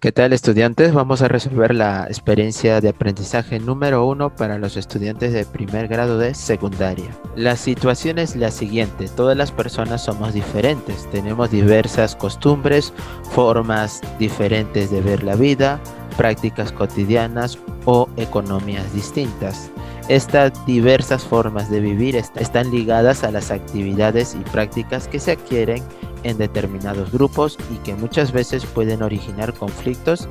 ¿Qué tal, estudiantes? Vamos a resolver la experiencia de aprendizaje número 1 para los estudiantes de primer grado de secundaria. La situación es la siguiente: todas las personas somos diferentes, tenemos diversas costumbres, formas diferentes de ver la vida, prácticas cotidianas o economías distintas. Estas diversas formas de vivir están ligadas a las actividades y prácticas que se adquieren en determinados grupos y que muchas veces pueden originar conflictos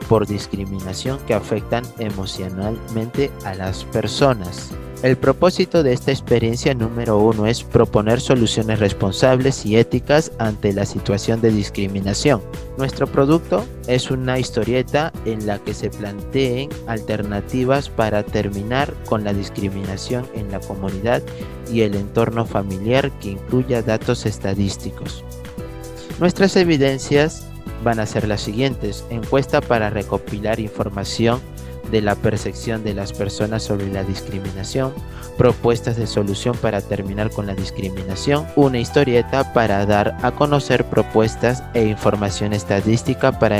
por discriminación que afectan emocionalmente a las personas. El propósito de esta experiencia número 1 es proponer soluciones responsables y éticas ante la situación de discriminación. Nuestro producto es una historieta en la que se planteen alternativas para terminar con la discriminación en la comunidad y el entorno familiar que incluya datos estadísticos. Nuestras evidencias van a ser las siguientes: encuesta para recopilar información de la percepción de las personas sobre la discriminación, propuestas de solución para terminar con la discriminación, una historieta para dar a conocer propuestas e información estadística para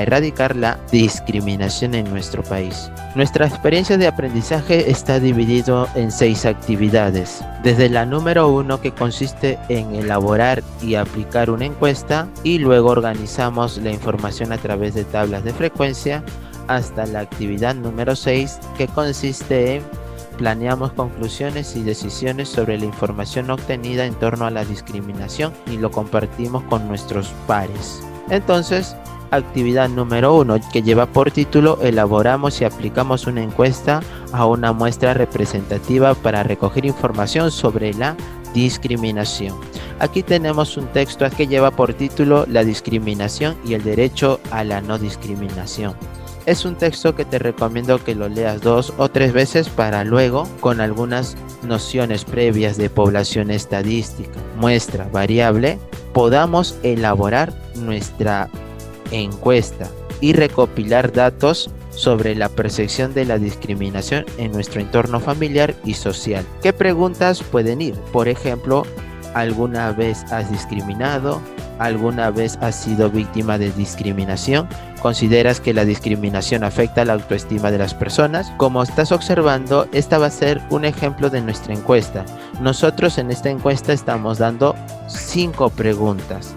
erradicar la discriminación en nuestro país. Nuestra experiencia de aprendizaje está dividido en 6 actividades. Desde la número 1, que consiste en elaborar y aplicar una encuesta, y luego organizamos la información a través de tablas de frecuencia, hasta la actividad número 6, que consiste en planeamos conclusiones y decisiones sobre la información obtenida en torno a la discriminación y lo compartimos con nuestros pares. Entonces, actividad número 1, que lleva por título elaboramos y aplicamos una encuesta a una muestra representativa para recoger información sobre la discriminación. Aquí tenemos un texto que lleva por título La discriminación y el derecho a la no discriminación. Es un texto que te recomiendo que lo leas 2 o 3 veces para luego, con algunas nociones previas de población estadística, muestra, variable, podamos elaborar nuestra encuesta y recopilar datos sobre la percepción de la discriminación en nuestro entorno familiar y social. ¿Qué preguntas pueden ir? Por ejemplo, ¿alguna vez has discriminado? ¿Alguna vez has sido víctima de discriminación? ¿Consideras que la discriminación afecta la autoestima de las personas? Como estás observando, esta va a ser un ejemplo de nuestra encuesta. Nosotros en esta encuesta estamos dando 5 preguntas,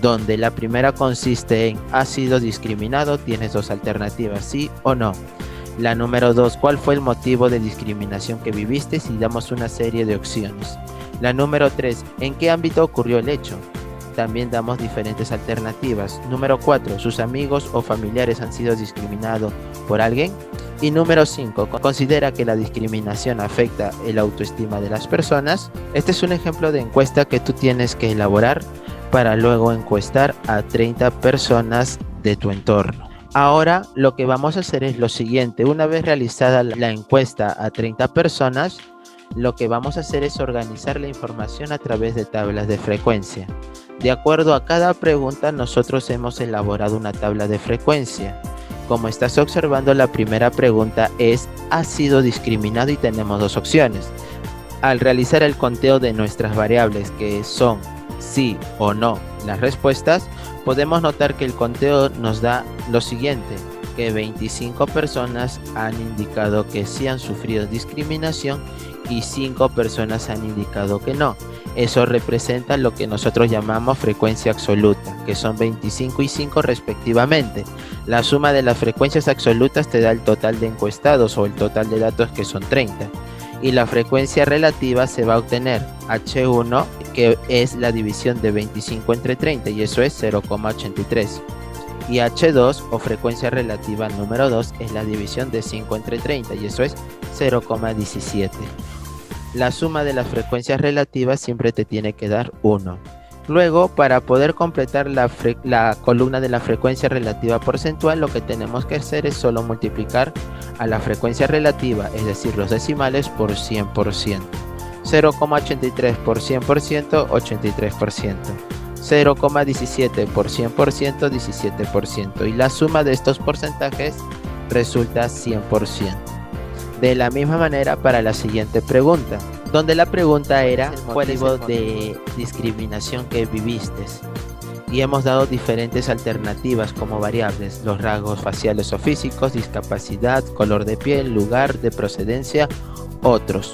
donde la primera consiste en ¿has sido discriminado? Tienes 2 alternativas, sí o no. La número 2, ¿cuál fue el motivo de discriminación que viviste? Si damos una serie de opciones. La número 3, ¿en qué ámbito ocurrió el hecho? También damos diferentes alternativas. Número 4, ¿sus amigos o familiares han sido discriminados por alguien? Y número 5, ¿considera que la discriminación afecta el autoestima de las personas? Este es un ejemplo de encuesta que tú tienes que elaborar para luego encuestar a 30 personas de tu entorno. Ahora lo que vamos a hacer es lo siguiente: una vez realizada la encuesta a 30 personas, lo que vamos a hacer es organizar la información a través de tablas de frecuencia. De acuerdo a cada pregunta, nosotros hemos elaborado una tabla de frecuencia. Como estás observando, la primera pregunta es ¿has sido discriminado? Y tenemos 2 opciones. Al realizar el conteo de nuestras variables, que son sí o no las respuestas, podemos notar que el conteo nos da lo siguiente: que 25 personas han indicado que sí han sufrido discriminación y 5 personas han indicado que no. Eso representa lo que nosotros llamamos frecuencia absoluta, que son 25 y 5 respectivamente. La suma de las frecuencias absolutas te da el total de encuestados o el total de datos, que son 30. Y la frecuencia relativa se va a obtener H1, que es la división de 25 entre 30, y eso es 0,83. Y H2, o frecuencia relativa número 2, es la división de 5 entre 30, y eso es 0,17. La suma de las frecuencias relativas siempre te tiene que dar 1. Luego, para poder completar la columna de la frecuencia relativa porcentual, lo que tenemos que hacer es solo multiplicar a la frecuencia relativa, es decir, los decimales, por 100%. 0,83 por 100%, 83%. 0,17 por 100%, 17%. Y la suma de estos porcentajes resulta 100%. De la misma manera para la siguiente pregunta, donde la pregunta era ¿cuál es el motivo de discriminación que viviste? y hemos dado diferentes alternativas como variables, los rasgos faciales o físicos, discapacidad, color de piel, lugar de procedencia, otros.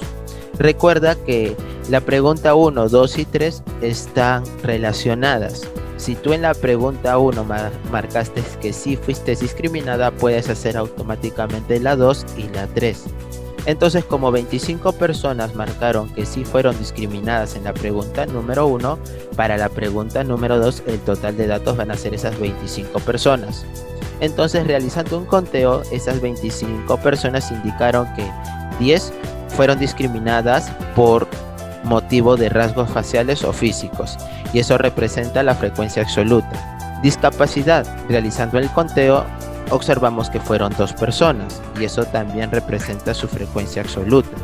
Recuerda que la pregunta 1, 2 y 3 están relacionadas. Si tú en la pregunta 1 marcaste que sí fuiste discriminada, puedes hacer automáticamente la 2 y la 3. Entonces, como 25 personas marcaron que sí fueron discriminadas en la pregunta número 1, para la pregunta número 2 el total de datos van a ser esas 25 personas. Entonces, realizando un conteo, esas 25 personas indicaron que 10 fueron discriminadas por motivo de rasgos faciales o físicos, y eso representa la frecuencia absoluta. Discapacidad, realizando el conteo, observamos que fueron 2 personas, y eso también representa su frecuencia absoluta.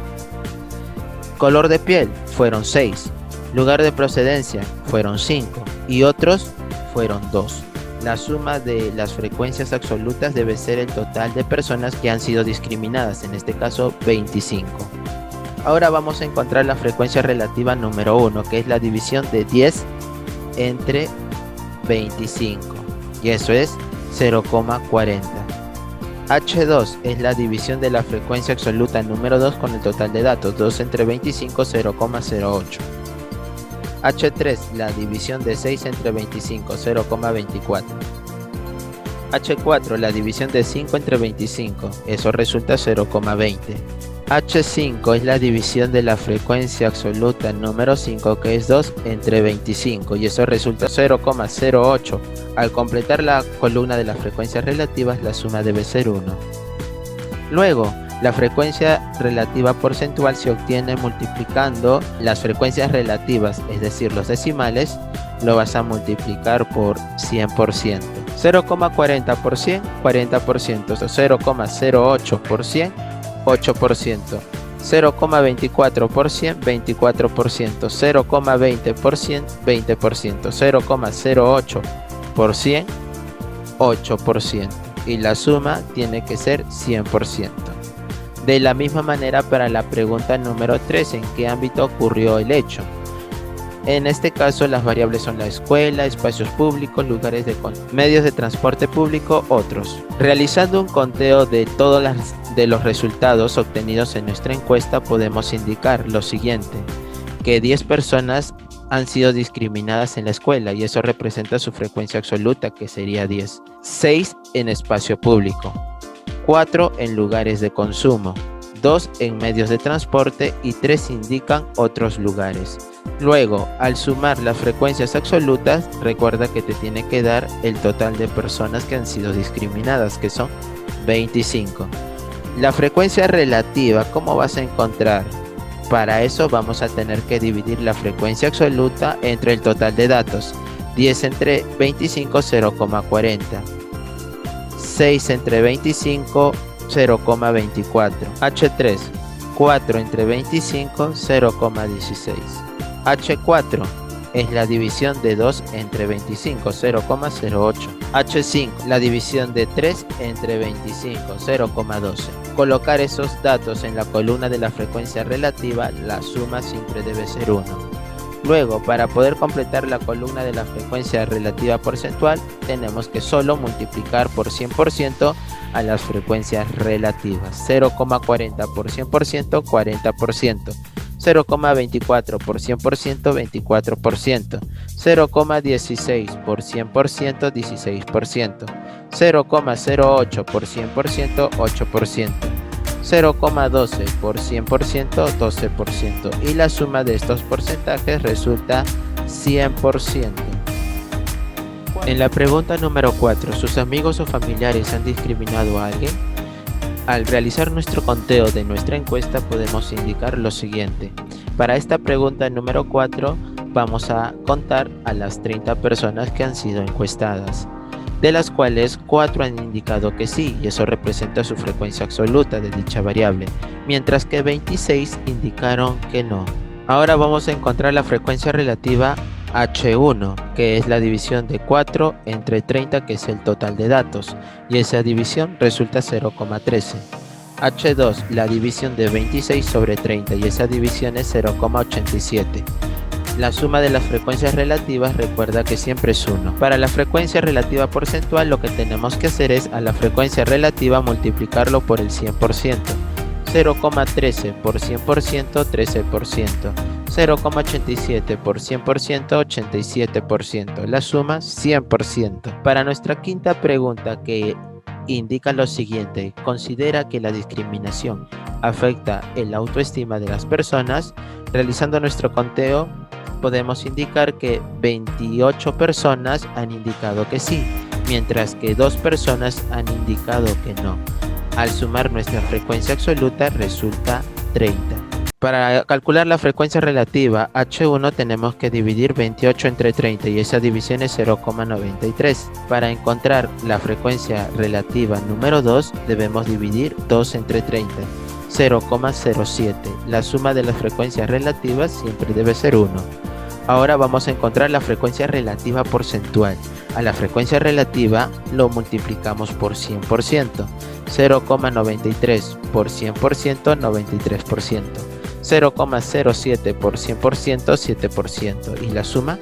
Color de piel, fueron 6. Lugar de procedencia, fueron 5. Y otros, fueron 2. La suma de las frecuencias absolutas debe ser el total de personas que han sido discriminadas, en este caso 25. Ahora vamos a encontrar la frecuencia relativa número 1, que es la división de 10 entre 25, y eso es 0,40. H2 es la división de la frecuencia absoluta número 2 con el total de datos, 2 entre 25, 0,08. H3, la división de 6 entre 25, 0,24. H4, la división de 5 entre 25, eso resulta 0,20. H5 es la división de la frecuencia absoluta número 5, que es 2 entre 25, y eso resulta 0,08. Al completar la columna de las frecuencias relativas, la suma debe ser 1. Luego, la frecuencia relativa porcentual se obtiene multiplicando las frecuencias relativas, es decir, los decimales, lo vas a multiplicar por 100%. 0,40 por 100, 40%, 0,08 por 100, 8%, 0,24 por 100, 24%, 0,20 por 100, 20%, 0,08 por 100, 8%, y la suma tiene que ser 100%. De la misma manera para la pregunta número 3, ¿en qué ámbito ocurrió el hecho? En este caso las variables son la escuela, espacios públicos, lugares de medios de transporte público, otros. Realizando un conteo de todos los resultados obtenidos en nuestra encuesta, podemos indicar lo siguiente: que 10 personas han sido discriminadas en la escuela, y eso representa su frecuencia absoluta, que sería 10. 6 en espacio público, 4 en lugares de consumo, 2 en medios de transporte y 3 indican otros lugares. Luego, al sumar las frecuencias absolutas, recuerda que te tiene que dar el total de personas que han sido discriminadas, que son 25. La frecuencia relativa, ¿cómo vas a encontrar? Para eso vamos a tener que dividir la frecuencia absoluta entre el total de datos. 10 entre 25, 0,40. 6 entre 25, 0,24. H3, 4 entre 25, 0,16. H4 es la división de 2 entre 25, 0,08. H5, la división de 3 entre 25, 0,12. Colocar esos datos en la columna de la frecuencia relativa, la suma siempre debe ser 1. Luego, para poder completar la columna de la frecuencia relativa porcentual, tenemos que solo multiplicar por 100% a las frecuencias relativas. 0,40 por 100%, 40%. 0,24 por 100%, 24%, 0,16 por 100%, 16%, 0,08 por 100%, 8%, 0,12 por 100%, 12%, y la suma de estos porcentajes resulta 100%. En la pregunta número 4, ¿sus amigos o familiares han discriminado a alguien? Al realizar nuestro conteo de nuestra encuesta podemos indicar lo siguiente. Para esta pregunta número 4 vamos a contar a las 30 personas que han sido encuestadas, de las cuales 4 han indicado que sí, y eso representa su frecuencia absoluta de dicha variable, mientras que 26 indicaron que no. Ahora vamos a encontrar la frecuencia relativa H1, que es la división de 4 entre 30, que es el total de datos, y esa división resulta 0,13. H2, la división de 26 sobre 30, y esa división es 0,87. La suma de las frecuencias relativas recuerda que siempre es 1. Para la frecuencia relativa porcentual lo que tenemos que hacer es a la frecuencia relativa multiplicarlo por el 100%. 0,13 por 100%, 13%. 0,87 por 100%, 87%. La suma 100%. Para nuestra quinta pregunta, que indica lo siguiente: considera que la discriminación afecta el autoestima de las personas. Realizando nuestro conteo podemos indicar que 28 personas han indicado que sí, mientras que 2 personas han indicado que no. Al sumar nuestra frecuencia absoluta resulta 30. Para calcular la frecuencia relativa H1 tenemos que dividir 28 entre 30 y esa división es 0,93. Para encontrar la frecuencia relativa número 2 debemos dividir 2 entre 30. 0,07. La suma de las frecuencias relativas siempre debe ser 1. Ahora vamos a encontrar la frecuencia relativa porcentual. A la frecuencia relativa lo multiplicamos por 100%. 0,93 por 100%, 93%. 0,07 por 100%, 7%. Y la suma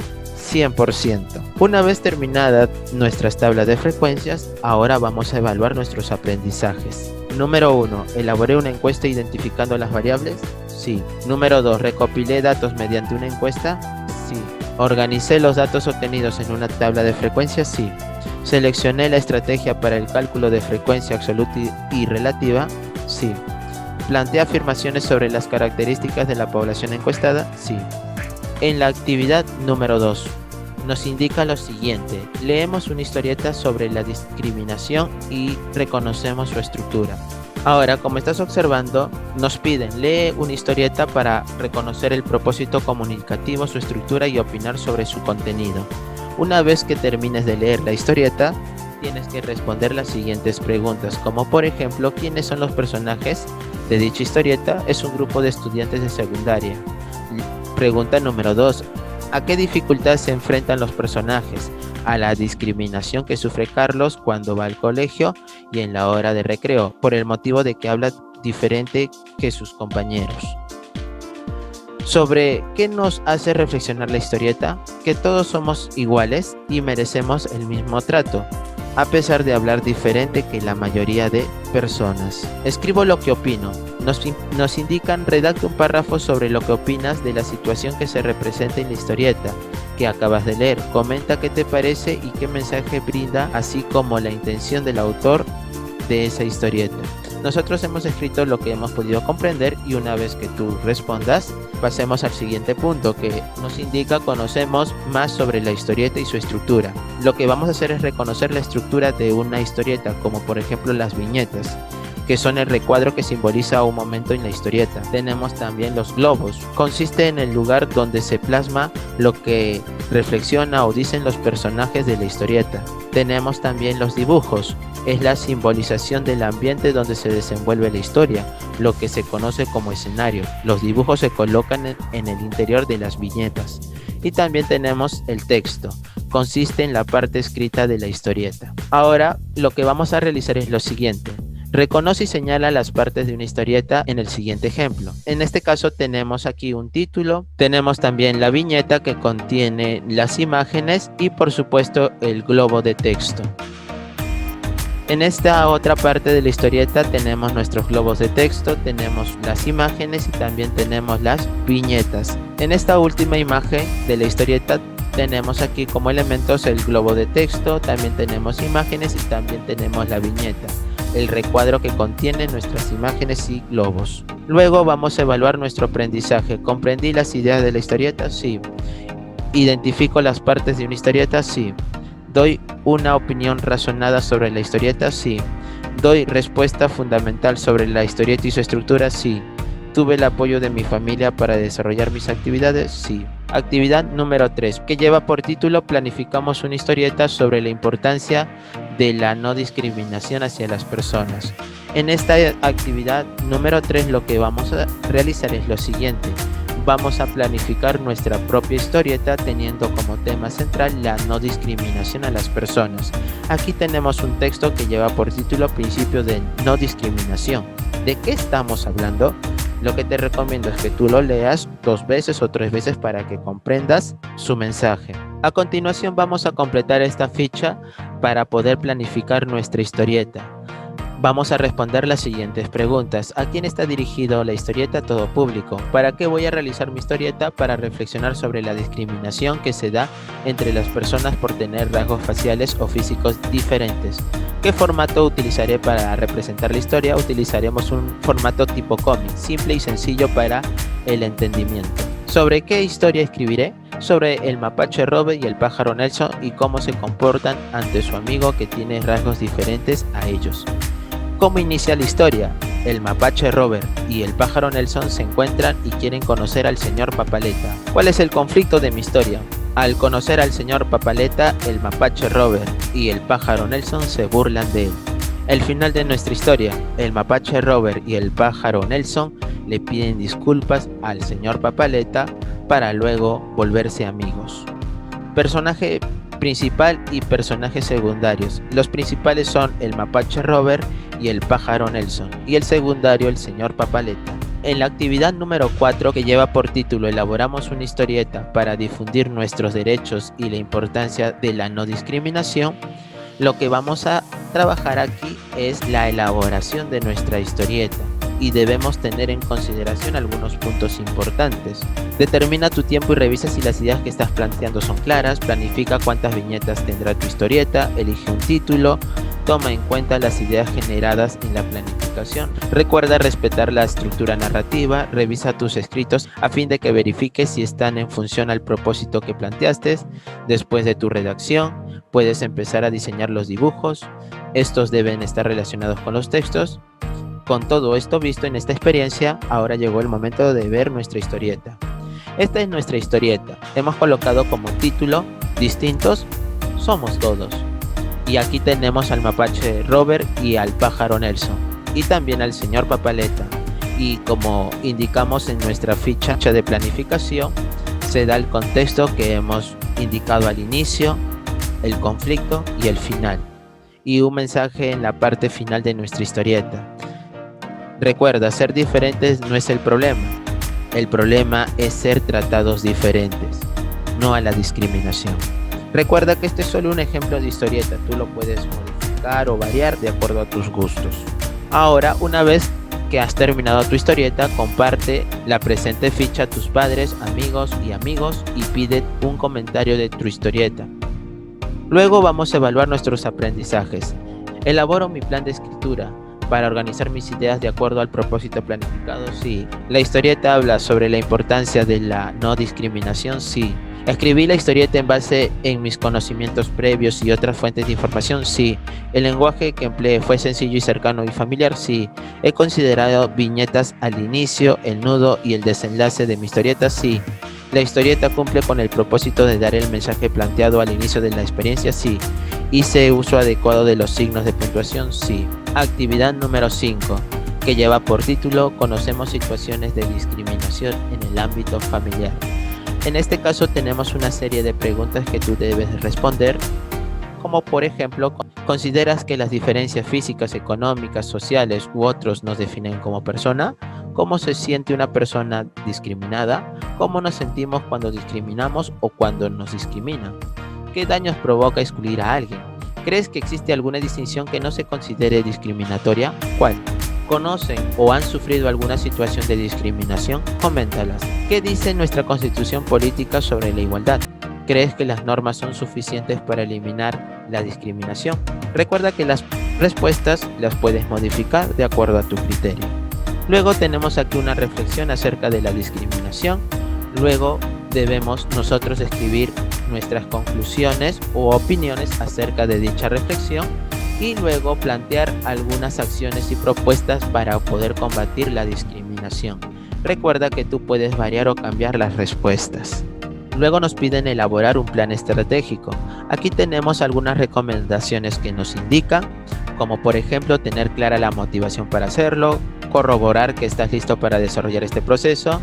100%. Una vez terminada nuestras tablas de frecuencias, ahora vamos a evaluar nuestros aprendizajes. Número 1. ¿Elaboré una encuesta identificando las variables? Sí. Número 2. ¿Recopilé datos mediante una encuesta? Sí. ¿Organicé los datos obtenidos en una tabla de frecuencias? Sí. ¿Seleccioné la estrategia para el cálculo de frecuencia absoluta y relativa? Sí. ¿Planteé afirmaciones sobre las características de la población encuestada? Sí. En la actividad número 2 nos indica lo siguiente: leemos una historieta sobre la discriminación y reconocemos su estructura. Ahora, como estás observando, nos piden lee una historieta para reconocer el propósito comunicativo, su estructura y opinar sobre su contenido. Una vez que termines de leer la historieta, tienes que responder las siguientes preguntas, como por ejemplo, ¿quiénes son los personajes de dicha historieta? Es un grupo de estudiantes de secundaria. Pregunta número 2. ¿A qué dificultad se enfrentan los personajes? A la discriminación que sufre Carlos cuando va al colegio y en la hora de recreo, por el motivo de que habla diferente que sus compañeros. ¿Sobre qué nos hace reflexionar la historieta? Que todos somos iguales y merecemos el mismo trato, a pesar de hablar diferente que la mayoría de personas. Escribo lo que opino. Nos indican, redacta un párrafo sobre lo que opinas de la situación que se representa en la historieta que acabas de leer. Comenta qué te parece y qué mensaje brinda, así como la intención del autor de esa historieta. Nosotros hemos escrito lo que hemos podido comprender y una vez que tú respondas, pasemos al siguiente punto, que nos indica conocemos más sobre la historieta y su estructura. Lo que vamos a hacer es reconocer la estructura de una historieta, como por ejemplo las viñetas, que son el recuadro que simboliza un momento en la historieta. Tenemos también los globos. Consiste en el lugar donde se plasma lo que reflexiona o dicen los personajes de la historieta. Tenemos también los dibujos. Es la simbolización del ambiente donde se desenvuelve la historia, lo que se conoce como escenario. Los dibujos se colocan en el interior de las viñetas. Y también tenemos el texto. Consiste en la parte escrita de la historieta. Ahora, lo que vamos a realizar es lo siguiente. Reconoce y señala las partes de una historieta en el siguiente ejemplo. En este caso tenemos aquí un título, tenemos también la viñeta que contiene las imágenes y por supuesto el globo de texto. En esta otra parte de la historieta tenemos nuestros globos de texto, tenemos las imágenes y también tenemos las viñetas. En esta última imagen de la historieta tenemos aquí como elementos el globo de texto, también tenemos imágenes y también tenemos la viñeta, el recuadro que contiene nuestras imágenes y globos. Luego vamos a evaluar nuestro aprendizaje. ¿Comprendí las ideas de la historieta? Sí. ¿Identifico las partes de una historieta? Sí. ¿Doy una opinión razonada sobre la historieta? Sí. ¿Doy respuesta fundamental sobre la historieta y su estructura? Sí. ¿Tuve el apoyo de mi familia para desarrollar mis actividades? Sí. Actividad número 3, que lleva por título Planificamos una historieta sobre la importancia de la no discriminación hacia las personas. En esta actividad número 3 lo que vamos a realizar es lo siguiente. Vamos a planificar nuestra propia historieta teniendo como tema central la no discriminación a las personas. Aquí tenemos un texto que lleva por título Principio de no discriminación. ¿De qué estamos hablando? Lo que te recomiendo es que tú lo leas 2 veces o 3 veces para que comprendas su mensaje. A continuación vamos a completar esta ficha para poder planificar nuestra historieta. Vamos a responder las siguientes preguntas. ¿A quién está dirigido la historieta? Todo público. ¿Para qué voy a realizar mi historieta? Para reflexionar sobre la discriminación que se da entre las personas por tener rasgos faciales o físicos diferentes. ¿Qué formato utilizaré para representar la historia? Utilizaremos un formato tipo cómic, simple y sencillo para el entendimiento. ¿Sobre qué historia escribiré? Sobre el mapache Robert y el pájaro Nelson y cómo se comportan ante su amigo que tiene rasgos diferentes a ellos. ¿Cómo inicia la historia? El mapache Robert y el pájaro Nelson se encuentran y quieren conocer al señor Papaleta. ¿Cuál es el conflicto de mi historia? Al conocer al señor Papaleta, el mapache Robert y el pájaro Nelson se burlan de él. El final de nuestra historia, el mapache Robert y el pájaro Nelson le piden disculpas al señor Papaleta para luego volverse amigos. Personaje principal y personajes secundarios. Los principales son el mapache Robert y el pájaro Nelson, y el secundario el señor Papaleta. En la actividad número 4, que lleva por título Elaboramos una historieta para difundir nuestros derechos y la importancia de la no discriminación, lo que vamos a trabajar aquí es la elaboración de nuestra historieta y debemos tener en consideración algunos puntos importantes. Determina tu tiempo y revisa si las ideas que estás planteando son claras, planifica cuántas viñetas tendrá tu historieta, elige un título, toma en cuenta las ideas generadas en la planificación. Recuerda respetar la estructura narrativa, revisa tus escritos a fin de que verifiques si están en función al propósito que planteaste. Después de tu redacción, puedes empezar a diseñar los dibujos. Estos deben estar relacionados con los textos. Con todo esto visto en esta experiencia, ahora llegó el momento de ver nuestra historieta. Esta es nuestra historieta. Hemos colocado como título Distintos somos todos. Y aquí tenemos al mapache Robert y al pájaro Nelson. Y también al señor Papaleta. Y como indicamos en nuestra ficha de planificación, se da el contexto que hemos indicado al inicio, el conflicto y el final. Y un mensaje en la parte final de nuestra historieta. Recuerda, ser diferentes no es el problema es ser tratados diferentes, no a la discriminación. Recuerda que este es solo un ejemplo de historieta, tú lo puedes modificar o variar de acuerdo a tus gustos. Ahora, una vez que has terminado tu historieta, comparte la presente ficha a tus padres, amigos y pide un comentario de tu historieta. Luego vamos a evaluar nuestros aprendizajes. Elaboro mi plan de escritura para organizar mis ideas de acuerdo al propósito planificado, sí. La historieta habla sobre la importancia de la no discriminación, sí. Escribí la historieta en base en mis conocimientos previos y otras fuentes de información, sí. El lenguaje que empleé fue sencillo y cercano y familiar, sí. He considerado viñetas al inicio, el nudo y el desenlace de mi historieta, sí. La historieta cumple con el propósito de dar el mensaje planteado al inicio de la experiencia, sí. Hice uso adecuado de los signos de puntuación, sí. Actividad número 5, que lleva por título Conocemos situaciones de discriminación en el ámbito familiar. En este caso tenemos una serie de preguntas que tú debes responder, como por ejemplo, ¿consideras que las diferencias físicas, económicas, sociales u otros nos definen como persona? ¿Cómo se siente una persona discriminada? ¿Cómo nos sentimos cuando discriminamos o cuando nos discriminan? ¿Qué daños provoca excluir a alguien? ¿Crees que existe alguna distinción que no se considere discriminatoria? ¿Cuál? ¿Conocen o han sufrido alguna situación de discriminación? Coméntalas. ¿Qué dice nuestra Constitución política sobre la igualdad? ¿Crees que las normas son suficientes para eliminar la discriminación? Recuerda que las respuestas las puedes modificar de acuerdo a tu criterio. Luego tenemos aquí una reflexión acerca de la discriminación. Luego debemos nosotros escribir nuestras conclusiones o opiniones acerca de dicha reflexión y luego plantear algunas acciones y propuestas para poder combatir la discriminación. Recuerda que tú puedes variar o cambiar las respuestas. Luego nos piden elaborar un plan estratégico. Aquí tenemos algunas recomendaciones que nos indican, como por ejemplo tener clara la motivación para hacerlo, corroborar que estás listo para desarrollar este proceso,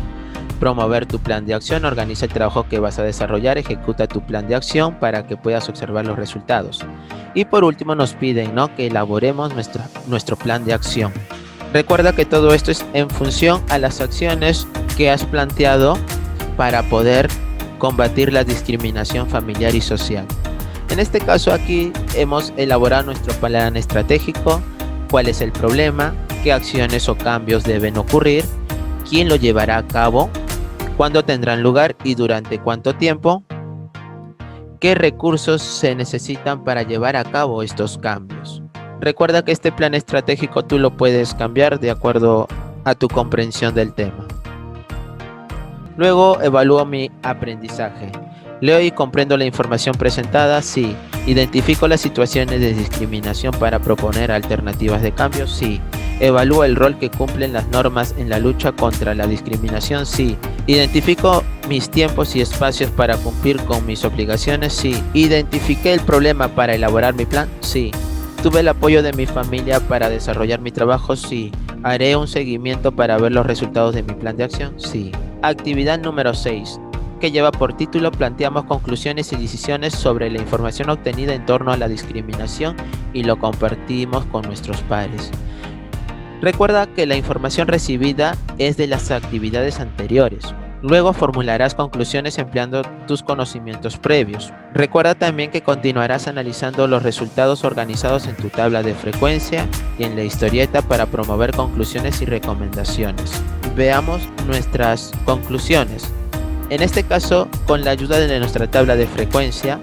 promover tu plan de acción, organiza el trabajo que vas a desarrollar, ejecuta tu plan de acción para que puedas observar los resultados. Y por último nos piden, que elaboremos nuestro plan de acción. Recuerda que todo esto es en función a las acciones que has planteado para poder combatir la discriminación familiar y social. En este caso aquí hemos elaborado nuestro plan estratégico, cuál es el problema, qué acciones o cambios deben ocurrir, quién lo llevará a cabo, cuándo tendrán lugar y durante cuánto tiempo, qué recursos se necesitan para llevar a cabo estos cambios. Recuerda que este plan estratégico tú lo puedes cambiar de acuerdo a tu comprensión del tema. Luego evalúo mi aprendizaje. Leo y comprendo la información presentada, sí. Identifico las situaciones de discriminación para proponer alternativas de cambio, sí. Evalúo el rol que cumplen las normas en la lucha contra la discriminación, sí. Identifico mis tiempos y espacios para cumplir con mis obligaciones, sí. Identifiqué el problema para elaborar mi plan, sí. ¿Tuve el apoyo de mi familia para desarrollar mi trabajo? Sí. ¿Haré un seguimiento para ver los resultados de mi plan de acción? Sí. Actividad número 6, que lleva por título Planteamos conclusiones y decisiones sobre la información obtenida en torno a la discriminación y lo compartimos con nuestros pares. Recuerda que la información recibida es de las actividades anteriores. Luego formularás conclusiones empleando tus conocimientos previos. Recuerda también que continuarás analizando los resultados organizados en tu tabla de frecuencia y en la historieta para promover conclusiones y recomendaciones. Veamos nuestras conclusiones. En este caso, con la ayuda de nuestra tabla de frecuencia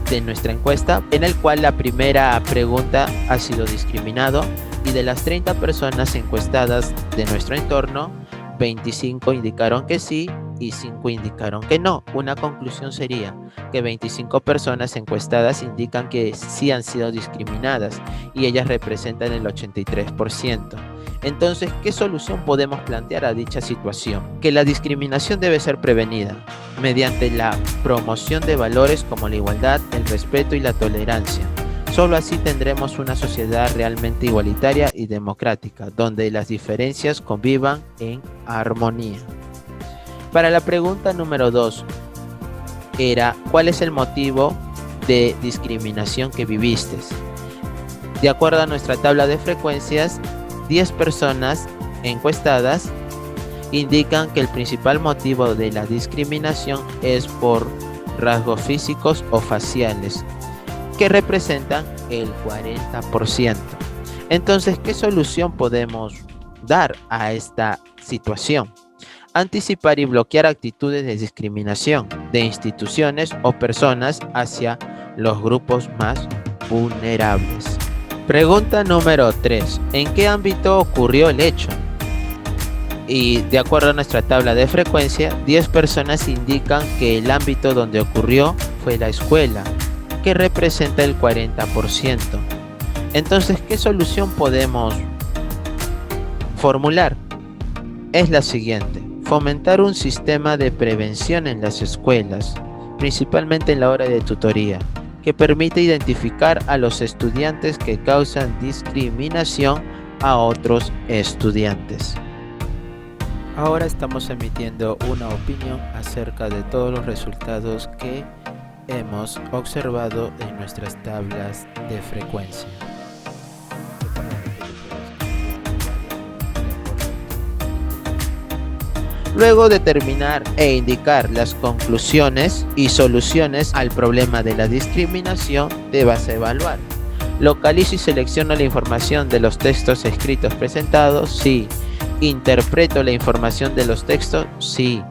de nuestra encuesta, en el cual la primera pregunta ha sido discriminado, y de las 30 personas encuestadas de nuestro entorno, 25 indicaron que sí y 5 indicaron que no. Una conclusión sería que 25 personas encuestadas indican que sí han sido discriminadas y ellas representan el 83%. Entonces, ¿qué solución podemos plantear a dicha situación? Que la discriminación debe ser prevenida mediante la promoción de valores como la igualdad, el respeto y la tolerancia. Solo así tendremos una sociedad realmente igualitaria y democrática, donde las diferencias convivan en armonía. Para la pregunta número 2, era ¿cuál es el motivo de discriminación que viviste? De acuerdo a nuestra tabla de frecuencias, 10 personas encuestadas indican que el principal motivo de la discriminación es por rasgos físicos o faciales, que representan el 40%. Entonces, ¿qué solución podemos dar a esta situación? Anticipar y bloquear actitudes de discriminación de instituciones o personas hacia los grupos más vulnerables. Pregunta número 3. ¿En qué ámbito ocurrió el hecho? Y de acuerdo a nuestra tabla de frecuencia, 10 personas indican que el ámbito donde ocurrió fue la escuela, que representa el 40%. Entonces, ¿qué solución podemos formular? Es la siguiente: fomentar un sistema de prevención en las escuelas, principalmente en la hora de tutoría, que permite identificar a los estudiantes que causan discriminación a otros estudiantes. Ahora estamos emitiendo una opinión acerca de todos los resultados que hemos observado en nuestras tablas de frecuencia. Luego determinar e indicar las conclusiones y soluciones al problema de la discriminación, te vas a evaluar. Localizo y selecciono la información de los textos escritos presentados, sí. Interpreto la información de los textos, sí.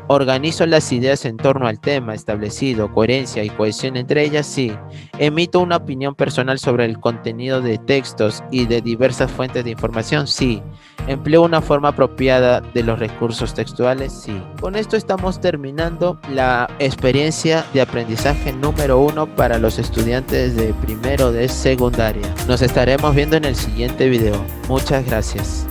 Organizo las ideas en torno al tema establecido, coherencia y cohesión entre ellas, sí. Emito una opinión personal sobre el contenido de textos y de diversas fuentes de información, sí. Empleo una forma apropiada de los recursos textuales, sí. Con esto estamos terminando la experiencia de aprendizaje número 1 para los estudiantes de primero de secundaria. Nos estaremos viendo en el siguiente video. Muchas gracias.